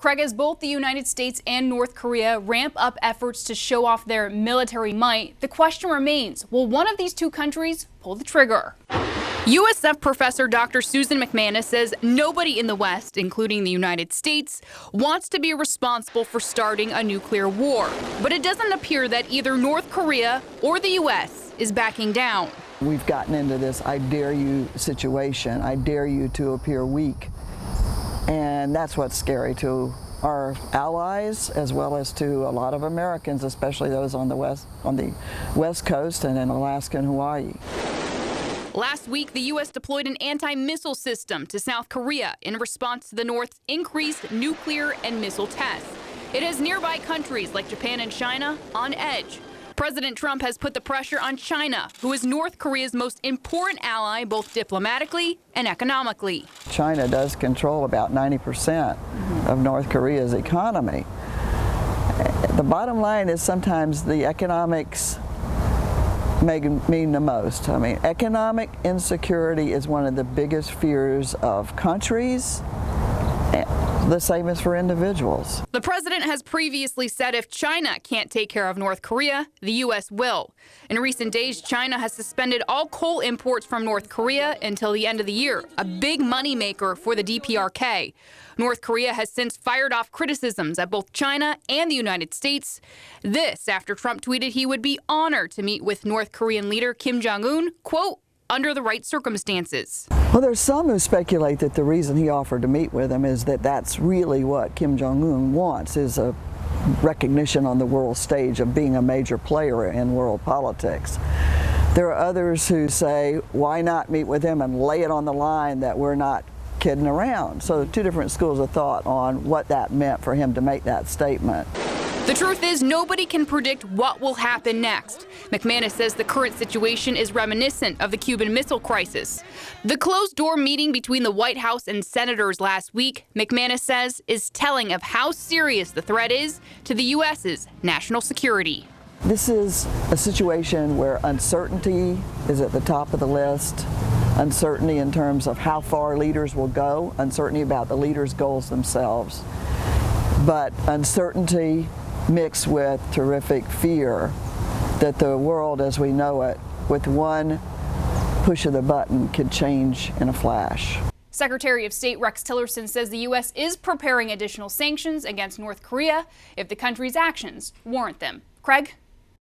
Craig, as both the United States and North Korea ramp up efforts to show off their military might, the question remains, will one of these two countries pull the trigger? USF professor Dr. Susan McManus says nobody in the West, including the United States, wants to be responsible for starting a nuclear war. But it doesn't appear that either North Korea or the U.S. is backing down. We've gotten into this I dare you situation. I dare you to appear weak. And that's what's scary to our allies as well as to a lot of Americans, especially those on the West Coast and in Alaska and Hawaii. Last week, the U.S. deployed an anti-missile system to South Korea in response to the North's increased nuclear and missile tests. It has nearby countries like Japan and China on edge. President Trump has put the pressure on China, who is North Korea's most important ally, both diplomatically and economically. China does control about 90% of North Korea's economy. The bottom line is sometimes the economics mean the most. I mean, economic insecurity is one of the biggest fears of countries. The same as for individuals. The president has previously said if China can't take care of North Korea, the U.S. will. In recent days, China has suspended all coal imports from North Korea until the end of the year, a big moneymaker for the DPRK. North Korea has since fired off criticisms at both China and the United States. This after Trump tweeted he would be honored to meet with North Korean leader Kim Jong-un, quote, under the right circumstances. Well, there's some who speculate that the reason he offered to meet with him is that that's really what Kim Jong-un wants, is a recognition on the world stage of being a major player in world politics. There are others who say, why not meet with him and lay it on the line that we're not kidding around? So two different schools of thought on what that meant for him to make that statement. The truth is, nobody can predict what will happen next. McManus says the current situation is reminiscent of the Cuban Missile Crisis. The closed-door meeting between the White House and senators last week, McManus says, is telling of how serious the threat is to the U.S.'s national security. This is a situation where uncertainty is at the top of the list. Uncertainty in terms of how far leaders will go, uncertainty about the leaders' goals themselves, but uncertainty mixed with terrific fear that the world as we know it, with one push of the button, could change in a flash. Secretary of State Rex Tillerson says the U.S. is preparing additional sanctions against North Korea if the country's actions warrant them. Craig?